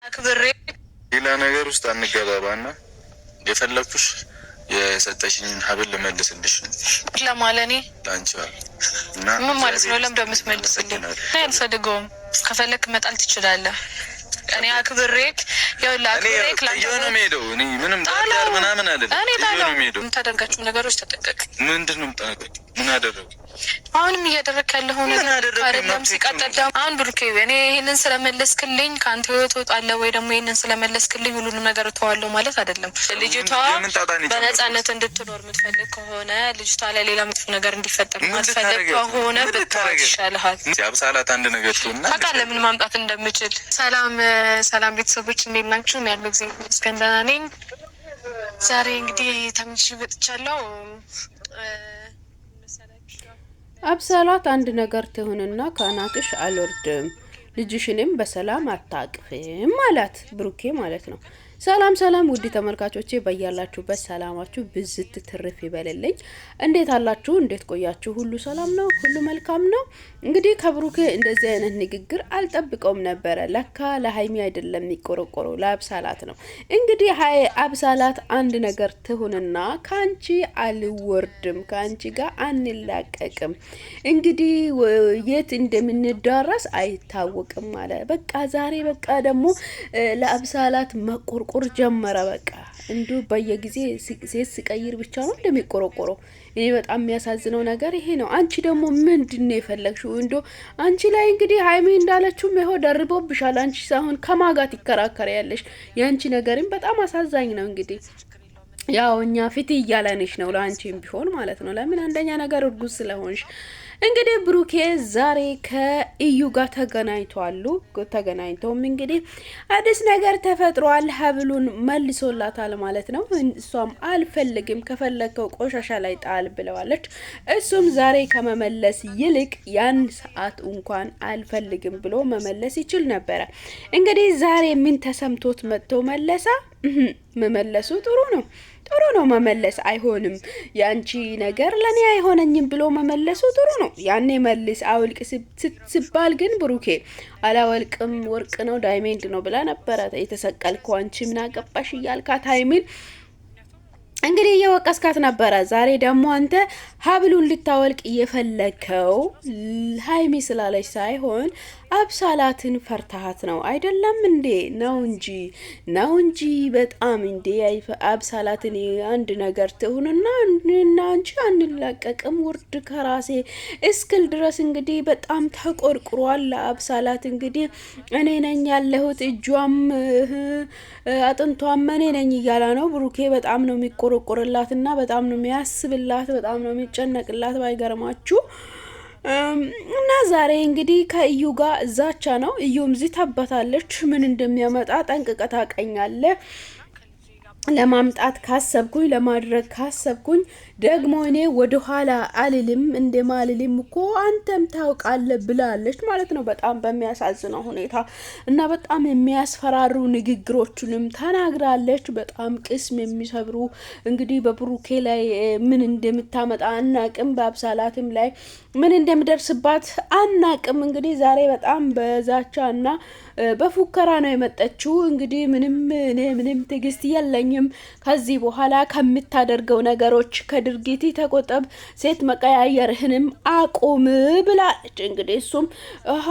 አክብሬ ሌላ ነገር ውስጥ አንገባባና የፈለኩሽ የሰጠሽኝን ሀብል ልመልስልሽ ነው ለማለኔ ላንቺ እና ምን ማለት ነው? ለምን እንደምትመልስልኝ አልፈልገውም። ከፈለክ መጣል ትችላለህ። እኔ አክብሬክ አክብሬክ ነው የምሄደው። እኔ ምንም ዳር ምናምን አይደለም። እኔ ነው የምሄደው። የምታደርጋቸው ነገሮች ተጠንቀቅ። ምንድን ነው የምጠነቀቅ? ምን አደረኩ? አሁንም እያደረክ ያለው ነገር አይደለም። ሲቀጥል ደግሞ አሁን ብሩኬ እኔ ይሄንን ስለመለስክልኝ ከአንተ ህይወት እወጣለሁ ወይ ደግሞ ይሄንን ስለመለስክልኝ ሁሉንም ነገር እተዋለሁ ማለት አይደለም። ልጅቷ በነፃነት እንድትኖር የምትፈልግ ከሆነ ልጅቷ ላይ ሌላ መጥፎ ነገር እንዲፈጠር የማትፈልግ ከሆነ ብትተዋት ይሻልሃል። አብሳላት አንድ ነገር ትሆና ታውቃለህ ምን ማምጣት እንደምችል። ሰላም ቤተሰቦች እንዴት ናችሁ? ያለው ጊዜ እስከንደና ነኝ። ዛሬ እንግዲህ ተመልሼ መጥቻለሁ። አብሳላት አንድ ነገር ትሆንና ከአናትሽ አልወርድም ልጅሽንም በሰላም አታቅፍም ማለት ብሩኬ ማለት ነው። ሰላም ውድ ተመልካቾቼ በያላችሁበት ሰላማችሁ ብዝት ትርፍ ይበልልኝ። እንዴት አላችሁ? እንዴት ቆያችሁ? ሁሉ ሰላም ነው? ሁሉ መልካም ነው? እንግዲህ ከብሩኬ እንደዚህ አይነት ንግግር አልጠብቀውም ነበረ። ለካ ለሀይሚ አይደለም የሚቆረቆረው ለአብሳላት ነው። እንግዲህ አብሳላት አንድ ነገር ትሁንና ካንቺ አልወርድም፣ ካንቺ ጋር አንላቀቅም፣ እንግዲህ የት እንደምንዳረስ አይታወቅም ማለት በቃ ዛሬ በቃ ደግሞ ለአብሳላት መቆርቆር ጀመረ። በቃ እንዱ በየጊዜ ሴት ሲቀይር ብቻ ነው እንደሚቆረቆረው። እኔ በጣም የሚያሳዝነው ነገር ይሄ ነው። አንቺ ደግሞ ምንድነው የፈለግሽው? እንዶ አንቺ ላይ እንግዲህ ሃይሚ እንዳለችው ይሄው ደርቦብሻል። አንቺ ሳይሆን ከማጋት ይከራከራለሽ። ያንቺ ነገርም በጣም አሳዛኝ ነው። እንግዲህ ያው እኛ ፊት እያለንሽ ነው ለአንቺም ቢሆን ማለት ነው። ለምን አንደኛ ነገር እርጉዝ ስለሆንሽ። እንግዲህ ብሩኬ ዛሬ ከኢዩ ጋር ተገናኝተውም እንግዲህ አዲስ ነገር ተፈጥሯል። ሀብሉን መልሶላታል ማለት ነው። እሷም አልፈልግም ከፈለከው ቆሻሻ ላይ ጣል ብለዋለች። እሱም ዛሬ ከመመለስ ይልቅ ያን ሰዓት እንኳን አልፈልግም ብሎ መመለስ ይችል ነበረ። እንግዲህ ዛሬ ምን ተሰምቶት መጥቶ መለሳ? መመለሱ ጥሩ ነው መመለስ አይሆንም፣ ያንቺ ነገር ለኔ አይሆነኝም ብሎ መመለሱ ጥሩ ነው። ያኔ መልስ አውልቅ ሲባል ግን ብሩኬ አላወልቅም ወርቅ ነው ዳይመንድ ነው ብላ ነበረ የተሰቀልከው። አንቺ ምን አገባሽ እያልካት ሃይሚን እንግዲህ እየወቀስካት ነበረ። ዛሬ ደግሞ አንተ ሀብሉን ልታወልቅ እየፈለከው ሃይሚ ስላለች ሳይሆን አብሳላትን ፈርታሃት ነው አይደለም እንዴ? ነው እንጂ በጣም እንዴ አብሳላትን አንድ ነገር ትሁንና አንቺ አንላቀቅም ውርድ ከራሴ እስክል ድረስ እንግዲህ በጣም ተቆርቁሯል። አብሳላት እንግዲህ እኔ ነኝ ያለሁት እጇም አጥንቷም እኔ ነኝ እያላ ነው። ብሩኬ በጣም ነው የሚቆረቆርላትና በጣም ነው የሚያስብላት፣ በጣም ነው የሚጨነቅላት ባይገርማችሁ። እና ዛሬ እንግዲህ ከኢዩ ጋር ዛቻ ነው። ኢዩም ዝታባታለች። ምን እንደሚያመጣ ጠንቅቀህ ታውቃለህ። ለማምጣት ካሰብኩኝ ለማድረግ ካሰብኩኝ ደግሞ እኔ ወደ ኋላ አልልም እንደማልልም እኮ አንተም ታውቃለህ ብላለች ማለት ነው። በጣም በሚያሳዝነው ሁኔታ እና በጣም የሚያስፈራሩ ንግግሮችንም ተናግራለች። በጣም ቅስም የሚሰብሩ እንግዲህ በብሩኬ ላይ ምን እንደምታመጣ አናቅም፣ በአብሳላትም ላይ ምን እንደምደርስባት አናቅም። እንግዲህ ዛሬ በጣም በዛቻና በፉከራ ነው የመጣችው። እንግዲህ ምንም ትዕግስት የለኝም ከዚህ በኋላ ከምታደርገው ነገሮች ከድርጊት ተቆጠብ፣ ሴት መቀያየርህንም አቁም ብላለች። እንግዲህ እሱም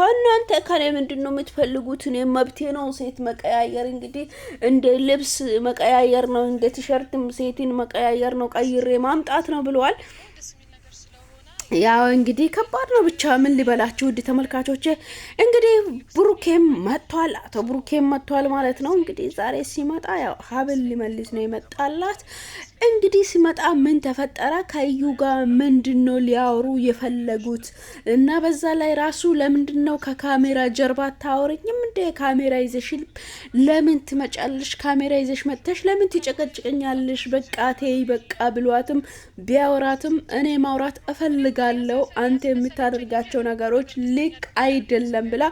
እናንተ ከኔ ምንድነው የምትፈልጉት? እኔ መብቴ ነው ሴት መቀያየር፣ እንግዲህ እንደ ልብስ መቀያየር ነው፣ እንደ ቲሸርትም ሴትን መቀያየር ነው፣ ቀይሬ ማምጣት ነው ብለዋል። ያው እንግዲህ ከባድ ነው። ብቻ ምን ሊበላችሁ ውድ ተመልካቾቼ፣ እንግዲህ ብሩኬም መጥቷል፣ አቶ ብሩኬም መጥቷል ማለት ነው። እንግዲህ ዛሬ ሲመጣ ያው ሀብል ሊመልስ ነው የመጣላት። እንግዲህ ሲመጣ ምን ተፈጠረ? ከኢዩ ጋር ምንድነው ሊያወሩ የፈለጉት? እና በዛ ላይ ራሱ ለምንድነው ከካሜራ ጀርባ ታወረኝም እንደ ካሜራ ይዘሽ ለምን ትመጫለሽ? ካሜራ ይዘሽ መጥተሽ ለምን ትጨቀጭቀኛለሽ? በቃ ተይ በቃ ብሏትም ቢያወራትም እኔ ማውራት እፈልጋለሁ፣ አንተ የምታደርጋቸው ነገሮች ልክ አይደለም ብላ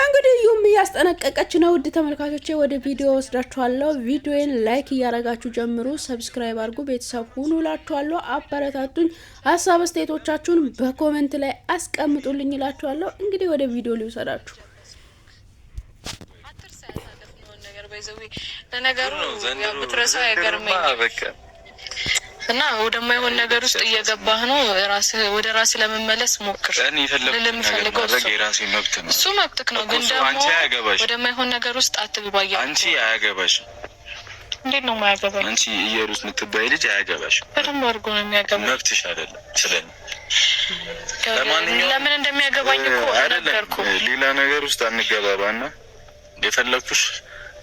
እንግዲህ ዩም እያስጠነቀቀች ነው። ውድ ተመልካቾቼ ወደ ቪዲዮ ወስዳችኋለሁ። ቪዲዮን ላይክ እያረጋችሁ ጀምሩ፣ ሰብስክራይብ አድርጉ፣ ቤተሰብ ሁኑ እላችኋለሁ። አበረታቱኝ፣ ሀሳብ አስተያየቶቻችሁን በኮሜንት ላይ አስቀምጡልኝ እላችኋለሁ። እንግዲህ ወደ ቪዲዮ ሊወሰዳችሁ ባይዘው ለነገሩ ያው ብትረሳው አይገርመኝ እና ወደማይሆን ነገር ውስጥ እየገባህ ነው። ወደ ራስ ለመመለስ ሞክር። እኔ የፈለኩት ነገር የራሴ መብት ነው። እሱ መብትክ ነው፣ ግን ደግሞ ወደማይሆን ነገር ውስጥ አትግባኝ። አንቺ አያገባሽም። እንዴት ነው የማያገባሽ? አንቺ ኢየሩስ የምትባይ ልጅ አያገባሽም። በደንብ አድርጎ ነው የሚያገባሽ። መብትሽ አይደለም ስለኔ። ለምን እንደሚያገባኝ እኮ ነገርኩ። ሌላ ነገር ውስጥ አንገባባና የፈለኩሽ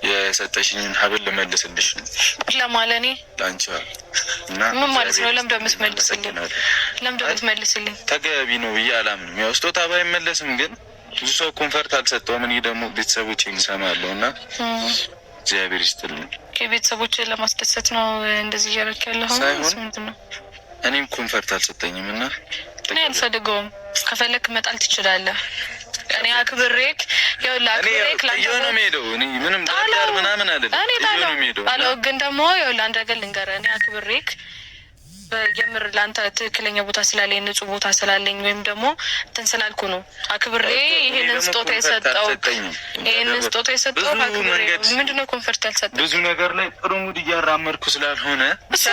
የሰጠሽኝን ሀብል ልመልስልሽ ነው። ለማለኔ ላንቺ እና ምን ማለት ነው? ለምን እንደምትመልስልኝ ተገቢ ነው ብዬ አላምንም። ያው ስጦታ ባይመለስም ግን ብዙ ሰው ኮንፈርት አልሰጠውም። እኔ ደግሞ ቤተሰቦቼን እሰማለሁ እና እግዚአብሔር ይስጥልኝ። ቤተሰቦቼን ለማስደሰት ነው እንደዚህ እያደረክ ያለው ነው። እኔም ኮንፈርት አልሰጠኝም እና እኔ አልፈልገውም። ከፈለክ መጣል ትችላለህ። እኔ አክብሬክ ነው የምሄደው። እኔ ምንም ዳር ምናምን አይደለም። ነው የምሄደው አለው። ግን ደግሞ አንድ ነገር ልንገርህ፣ እኔ አክብሬክ የምር ላንተ ትክክለኛ ቦታ ስላለኝ ንጹህ ቦታ ስላለኝ ወይም ደግሞ እንትን ስላልኩ ነው አክብሬ ይሄንን ስጦታ የሰጠው። ምንድነው ኮንፈርት ያልሰጠው? ብዙ ነገር ላይ ጥሩ ሙድ እያራመድኩ ስላልሆነ እሱ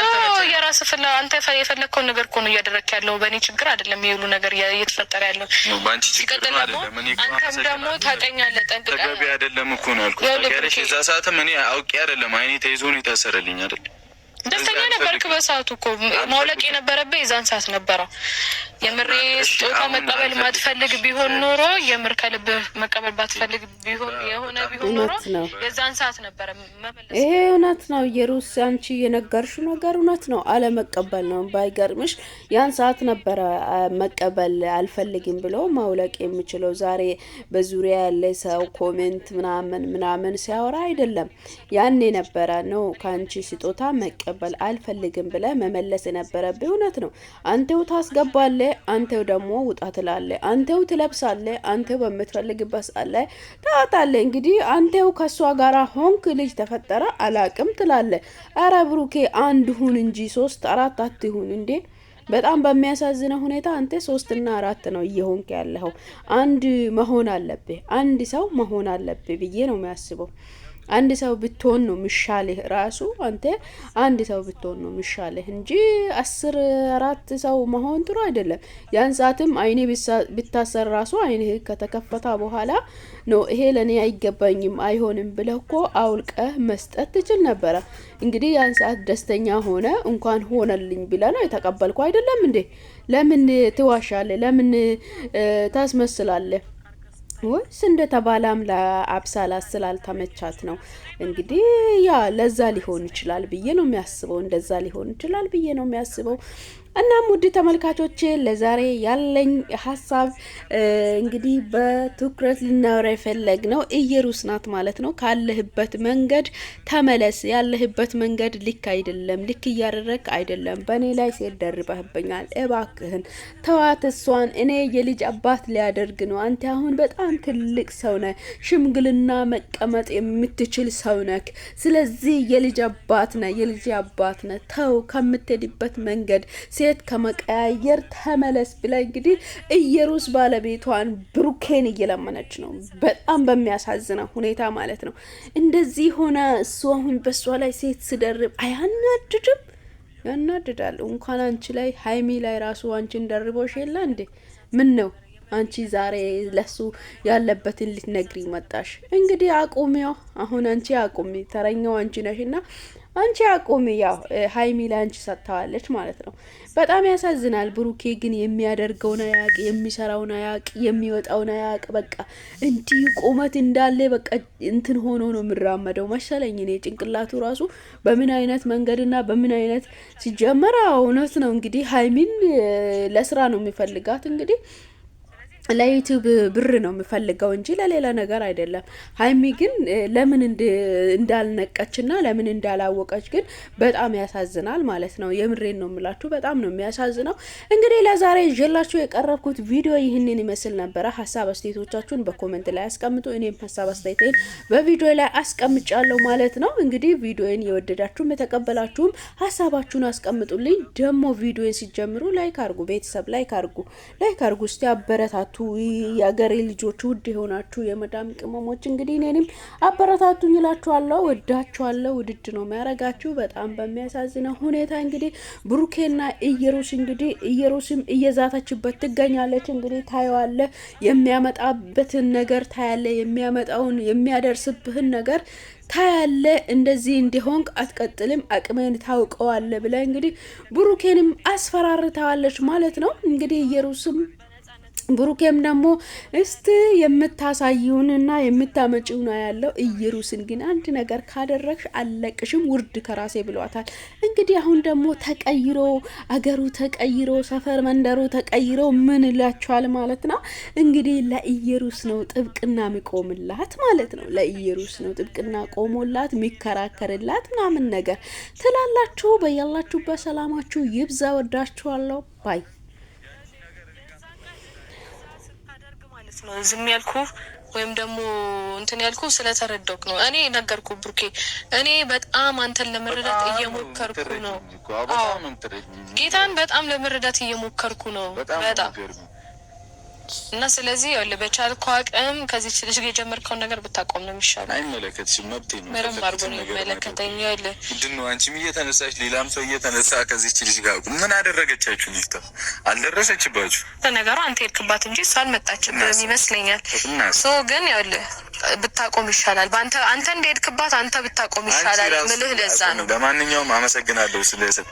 የራስህ አንተ የፈለግከውን ነገር እኮ ነው እያደረክ ያለው። በእኔ ችግር አይደለም ይሄ ሁሉ ነገር እየተፈጠረ ያለው። በአንቺ ችግር አይደለም። አንተም ደግሞ ታውቀኛለህ ጠንቅቀህ። ተገቢ አይደለም እኮ ነው ያልኩት። የዛ ሰዓትም እኔ አውቄ አይደለም አይኔ ተይዞ ነው የታሰረልኝ አይደል? ደስተኛ ነበርክ በሰዓቱ እኮ ማውለቅ የነበረብህ የዛን ሰዓት ነበረ። የምሬ ስጦታ መቀበል ማትፈልግ ቢሆን ኖሮ የምር ከልብህ መቀበል ባትፈልግ ቢሆን ኖሮ የዛን ሰዓት ነበረ መመለስ። ይሄ እውነት ነው። ኢየሩስ አንቺ የነገርሽው ነገር እውነት ነው። አለመቀበል ነው። ባይገርምሽ ያን ሰዓት ነበረ መቀበል አልፈልግም ብሎ ማውለቅ የሚችለው። ዛሬ በዙሪያ ያለ ሰው ኮሜንት ምናምን ሲያወራ አይደለም ያኔ ነበረ ነው ካንቺ ስጦታ መቀበል አልፈልግም ብለ መመለስ የነበረብህ። እውነት ነው። አንተው ታስገባለህ፣ አንተው ደግሞ ውጣ ትላለህ፣ አንተው ትለብሳለህ፣ አንተው በምትፈልግበት አለ ታጣለህ። እንግዲህ አንተው ከሷ ጋራ ሆንክ ልጅ ተፈጠረ አላቅም ትላለህ። አረ ብሩኬ አንድ ሁን እንጂ 3 4 አትሁን እንዴ! በጣም በሚያሳዝነው ሁኔታ አንተ 3 እና 4 ነው እየሆንክ ያለው። አንድ መሆን አለብህ፣ አንድ ሰው መሆን አለብህ ብዬ ነው የሚያስበው። አንድ ሰው ብትሆን ነው ምሻልህ። ራሱ አንተ አንድ ሰው ብትሆን ነው ምሻልህ እንጂ 10 4 ሰው መሆን ጥሩ አይደለም። ያን ሰዓትም አይኔ ብታሰር ራሱ አይኔ ከተከፈታ በኋላ ነው ይሄ ለኔ አይገባኝም አይሆንም ብለህ እኮ አውልቀህ መስጠት ትችል ነበረ። እንግዲህ ያን ሰዓት ደስተኛ ሆነ እንኳን ሆነልኝ ብለህ ነው የተቀበልኩ አይደለም እንዴ? ለምን ትዋሻለህ? ለምን ታስመስላለህ? ወይስ እንደተባለም ለአብሳላ ስላልተመቻት ነው? እንግዲህ ያ ለዛ ሊሆን ይችላል ብዬ ነው የሚያስበው። እንደዛ ሊሆን ይችላል ብዬ ነው የሚያስበው። እናም ውድ ተመልካቾቼ ለዛሬ ያለኝ ሀሳብ እንግዲህ በትኩረት ልናወራ የፈለግነው ኢየሩስ ናት ማለት ነው። ካለህበት መንገድ ተመለስ። ያለህበት መንገድ ልክ አይደለም። ልክ እያደረክ አይደለም። በእኔ ላይ ሴት ደርበህብኛል። እባክህን ተዋት እሷን። እኔ የልጅ አባት ሊያደርግ ነው። አንተ አሁን በጣም ትልቅ ሰው ነህ። ሽምግልና መቀመጥ የምትችል ሰው ነህ። ስለዚህ የልጅ አባት ነህ። ተው ከምትሄድበት መንገድ ሴት ከመቀያየር ተመለስ ብላ እንግዲህ ኢየሩስ ባለቤቷን ብሩኬን እየለመነች ነው። በጣም በሚያሳዝነው ሁኔታ ማለት ነው። እንደዚህ ሆነ እሱ አሁን በሷ ላይ ሴት ስደርብ አያናድድም? ያናድዳል። እንኳን አንቺ ላይ ሃይሚ ላይ ራሱ አንቺን ደርቦሽ የለ እንዴ? ምን ነው አንቺ ዛሬ ለሱ ያለበትን ልትነግሪ መጣሽ? እንግዲህ አቁሚው። አሁን አንቺ አቁሚ። ተረኛው አንቺ ነሽና አንቺ አቁሚ። ያው ሃይሚ ላይ አንቺ ሰጥታዋለች ማለት ነው። በጣም ያሳዝናል። ብሩኬ ግን የሚያደርገው ነው ያቅ፣ የሚሰራው ነው ያቅ፣ የሚወጣው ነው ያቅ። በቃ እንዲህ ቁመት እንዳለ በቃ እንትን ሆኖ ነው የሚራመደው መሰለኝ። እኔ ጭንቅላቱ ራሱ በምን አይነት መንገድና በምን አይነት ሲጀመር እውነት ነው እንግዲህ ሃይሚን ለስራ ነው የሚፈልጋት እንግዲህ ለዩቲዩብ ብር ነው የሚፈልገው እንጂ ለሌላ ነገር አይደለም። ሃይሚ ግን ለምን እንዳልነቀችና ለምን እንዳላወቀች ግን በጣም ያሳዝናል ማለት ነው። የምሬን ነው የምላችሁ፣ በጣም ነው የሚያሳዝነው። እንግዲህ ለዛሬ ይዤላችሁ የቀረብኩት ቪዲዮ ይህንን ይመስል ነበረ። ሀሳብ አስተያየቶቻችሁን በኮሜንት ላይ አስቀምጡ። እኔም ሀሳብ አስተያየቴን በቪዲዮ ላይ አስቀምጫለሁ ማለት ነው። እንግዲህ ቪዲዮን የወደዳችሁም የተቀበላችሁም ሀሳባችሁን አስቀምጡልኝ። ደግሞ ቪዲዮን ሲጀምሩ ላይክ አርጉ፣ ቤተሰብ ላይክ አርጉ እስቲ አበረታቱ አበረታቱ። የአገሬ ልጆች ውድ የሆናችሁ የመዳም ቅመሞች እንግዲህ እኔንም አበረታቱኝ እላችኋለሁ። ወዳችኋለሁ። ውድድ ነው የሚያረጋችሁ። በጣም በሚያሳዝነው ሁኔታ እንግዲህ ብሩኬና ኢየሩስ እንግዲህ ኢየሩስም እየዛተችበት ትገኛለች። እንግዲህ ታየዋለ፣ የሚያመጣበትን ነገር ታያለ፣ የሚያመጣውን የሚያደርስብህን ነገር ታያለ። እንደዚህ እንዲሆን አትቀጥልም፣ አቅሜን ታውቀዋለ ብላ እንግዲህ ብሩኬንም አስፈራርተዋለች ማለት ነው። እንግዲህ ኢየሩስም ብሩኬም ደግሞ እስቲ የምታሳዩንና የምታመጪው ነው ያለው። ኢየሩስን ግን አንድ ነገር ካደረግሽ አለቅሽም፣ ውርድ ከራሴ ብሏታል። እንግዲህ አሁን ደግሞ ተቀይሮ አገሩ ተቀይሮ ሰፈር መንደሩ ተቀይሮ ምን ይላችኋል ማለት ነው። እንግዲህ ለኢየሩስ ነው ጥብቅና የሚቆምላት ማለት ነው። ለኢየሩስ ነው ጥብቅና ቆሞላት የሚከራከርላት ምናምን ነገር ትላላችሁ። በያላችሁበት ሰላማችሁ ይብዛ። ወዳችኋለሁ። ባይ ነው ዝም ያልኩ ወይም ደግሞ እንትን ያልኩ ስለተረዳውክ ነው። እኔ ነገርኩ ብሩኬ፣ እኔ በጣም አንተን ለመረዳት እየሞከርኩ ነው። ጌታን በጣም ለመረዳት እየሞከርኩ ነው በጣም እና ስለዚህ ያለ በቻልኩ አቅም ከዚህ ልጅ ጋር የጀመርከውን ነገር ብታቆም ነው የሚሻለው። አይመለከትሽም፣ መብቴ ነው። ምንም አድርጎ ነው የሚመለከተኝ። ያለ ምንድን ነው አንቺም እየተነሳሽ ሌላም ሰው እየተነሳ ከዚህ ልጅ ጋር ምን አደረገቻችሁ? ሚስታ አልደረሰችባችሁ። ለነገሩ አንተ ሄድክባት እንጂ እሷ አልመጣችብህም ይመስለኛል። ሶ ግን ያለ ብታቆም ይሻላል። አንተ እንደሄድክባት አንተ ብታቆም ይሻላል ምልህ ለዛ ነው። ለማንኛውም አመሰግናለሁ ስለሰጠ